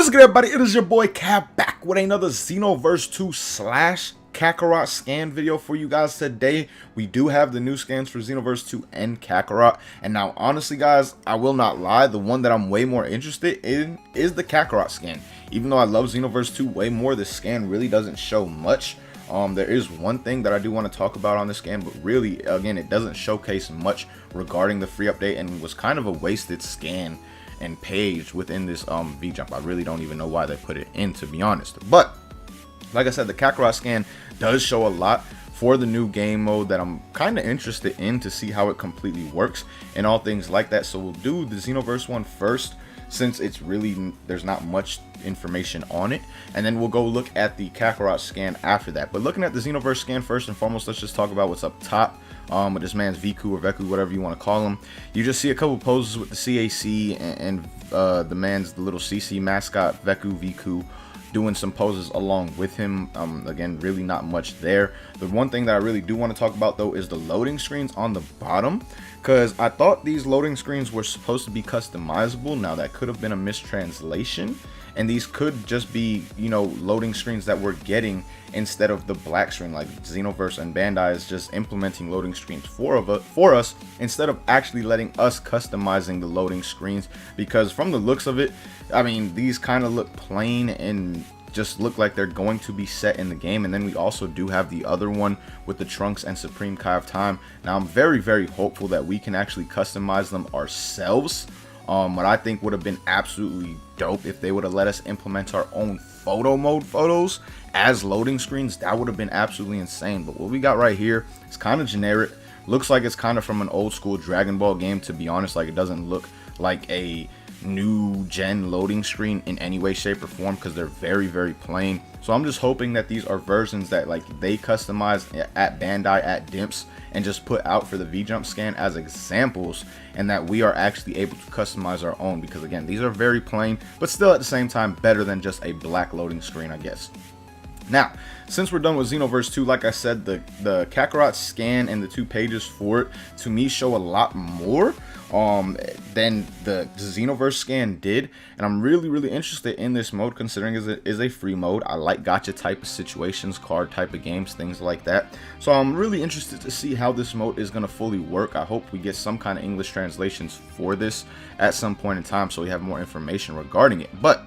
What's good, everybody? It is your boy Cap back with another Xenoverse 2 slash Kakarot scan video for you guys today. We do have the new scans for Xenoverse 2 and Kakarot. And now, honestly, guys, I will not lie. The one that I'm way more interested in is the Kakarot scan. Even though I love Xenoverse 2 way more, this scan really doesn't show much. There is one thing that I do want to talk about on this scan, but really, again, it doesn't showcase much regarding the free update and was kind of a wasted scan and page within this V-Jump. I really don't even know why they put it in, to be honest. But like I said, the Kakarot scan does show a lot for the new game mode that I'm kind of interested in to see how it completely works and all things like that. So we'll do the Xenoverse one first, since it's really, there's not much information on it, and then we'll go look at the Kakarot scan after that. But looking at the Xenoverse scan first and foremost, let's just talk about what's up top with this man's Viku or Veku, whatever you want to call him. You just see a couple poses with the CAC and the little CC mascot Viku doing some poses along with him. Again, really not much there. The one thing that I really do want to talk about though is the loading screens on the bottom, because I thought these loading screens were supposed to be customizable. Now that could have been a mistranslation, and these could just be, you know, loading screens that we're getting instead of the black screen. Like Xenoverse and Bandai is just implementing loading screens for us instead of actually letting us customizing the loading screens, because from the looks of it, I mean, these kind of look plain and just look like they're going to be set in the game. And then we also do have the other one with the Trunks and Supreme Kai of Time. Now I'm very hopeful that we can actually customize them ourselves. What I think would have been absolutely dope if they would have let us implement our own photo mode photos as loading screens. That would have been absolutely insane. But what we got right here is kind of generic. Looks like it's kind of from an old school Dragon Ball game, to be honest. Like, it doesn't look like a new gen loading screen in any way, shape, or form, because they're very plain. So I'm just hoping that these are versions that like they customize at Bandai, at Dimps, and just put out for the V-Jump scan as examples, and that we are actually able to customize our own, because again, these are very plain, but still at the same time better than just a black loading screen, I guess. Now, since we're done with Xenoverse 2, like I said, the Kakarot scan and the 2 pages for it, to me, show a lot more than the Xenoverse scan did. And I'm really interested in this mode, considering it is a free mode. I like gacha type of situations, card type of games, things like that. So I'm really interested to see how this mode is going to fully work. I hope we get some kind of English translations for this at some point in time, so we have more information regarding it. But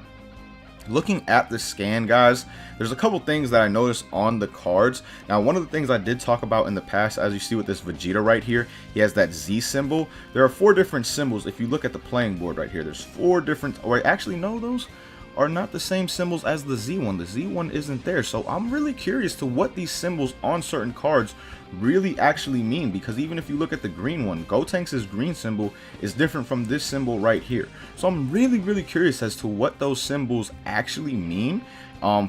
looking at the scan, guys, there's a couple things that I noticed on the cards. Now, one of the things I did talk about in the past, as you see with this Vegeta right here, he has that Z symbol. There are 4 different symbols. If you look at the playing board right here, there's 4 different, or actually no, those are not the same symbols as the Z one. The Z one isn't there. So I'm really curious to what these symbols on certain cards really actually mean, because even if you look at the green one, Gotenks' green symbol is different from this symbol right here. So I'm really curious as to what those symbols actually mean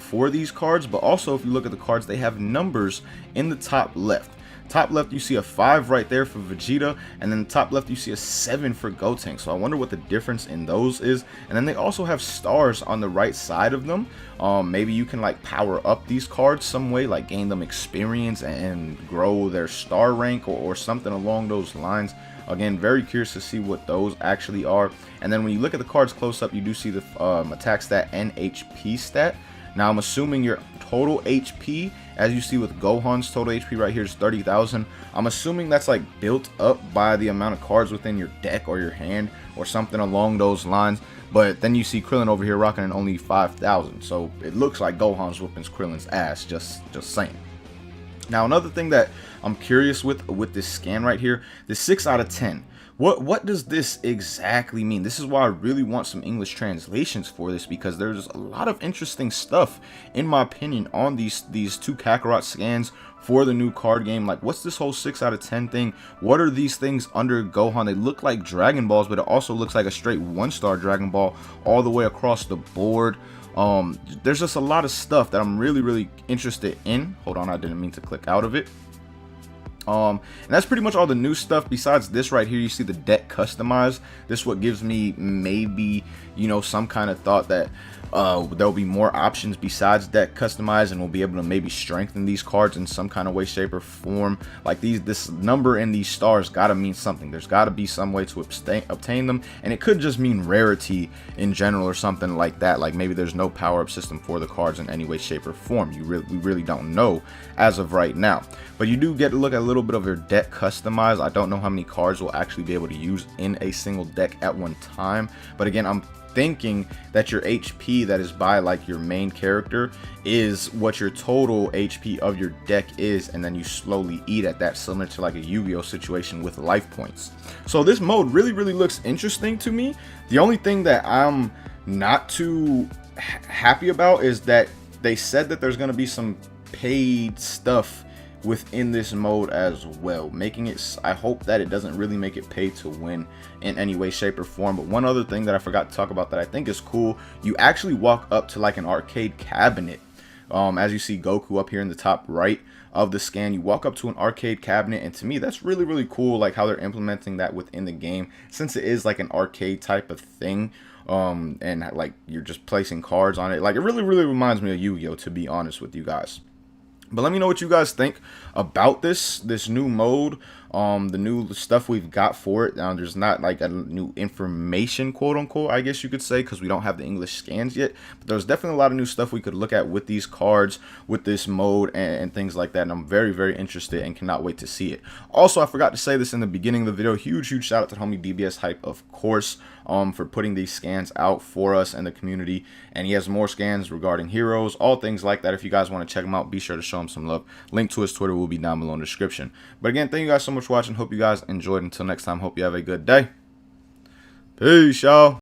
for these cards. But also, if you look at the cards, they have numbers in the top left. Top left, you see a 5 right there for Vegeta, and then top left you see a 7 for Gotenks. So I wonder what the difference in those is. And then they also have stars on the right side of them. Maybe you can like power up these cards some way, like gain them experience and grow their star rank or something along those lines. Again, very curious to see what those actually are. And then when you look at the cards close up, you do see the attack stat and HP stat. Now I'm assuming your total HP, as you see with Gohan's total HP right here, is 30,000. I'm assuming that's like built up by the amount of cards within your deck or your hand or something along those lines. But then you see Krillin over here rocking in only 5,000. So it looks like Gohan's whooping Krillin's ass, just saying. Now, another thing that I'm curious with this scan right here, the 6 out of 10. What does this exactly mean? This is why I really want some English translations for this, because there's a lot of interesting stuff, in my opinion, on these 2 Kakarot scans for the new card game. Like, what's this whole 6 out of 10 thing? What are these things under Gohan? They look like Dragon Balls, but it also looks like a straight 1-star Dragon Ball all the way across the board. There's just a lot of stuff that I'm really interested in. Hold on, I didn't mean to click out of it. And that's pretty much all the new stuff. Besides this right here, you see the deck customized. This is what gives me maybe, you know, some kind of thought that there'll be more options besides deck customized, and we'll be able to maybe strengthen these cards in some kind of way, shape, or form. Like this number in these stars gotta mean something. There's gotta be some way to obtain them, and it could just mean rarity in general or something like that. Like maybe there's no power-up system for the cards in any way, shape, or form. We really don't know as of right now. But you do get to look at a little bit of your deck customized. I don't know how many cards we'll actually be able to use in a single deck at one time. But again, I'm thinking that your HP that is by like your main character is what your total HP of your deck is, and then you slowly eat at that, similar to like a Yu-Gi-Oh situation with life points. So this mode really looks interesting to me. The only thing that I'm not too happy about is that they said that there's going to be some paid stuff within this mode as well, making it, I hope that it doesn't really make it pay to win in any way, shape, or form. But one other thing that I forgot to talk about that I think is cool, you actually walk up to like an arcade cabinet. As you see Goku up here in the top right of the scan, you walk up to an arcade cabinet, and to me that's really cool, like how they're implementing that within the game, since it is like an arcade type of thing. And like you're just placing cards on it. Like it really reminds me of Yu-Gi-Oh, to be honest with you guys. But let me know what you guys think about this new mode, the new stuff we've got for it. Now, there's not like a new information, quote unquote, I guess you could say, because we don't have the English scans yet. But there's definitely a lot of new stuff we could look at with these cards, with this mode, and things like that. And I'm very interested and cannot wait to see it. Also, I forgot to say this in the beginning of the video. Huge shout out to homie DBS Hype, of course, for putting these scans out for us and the community. And he has more scans regarding heroes, all things like that. If you guys want to check him out, be sure to show him some love. Link to his Twitter will be down below in the description. But again, thank you guys so much for watching. Hope you guys enjoyed. Until next time, hope you have a good day. Peace, y'all.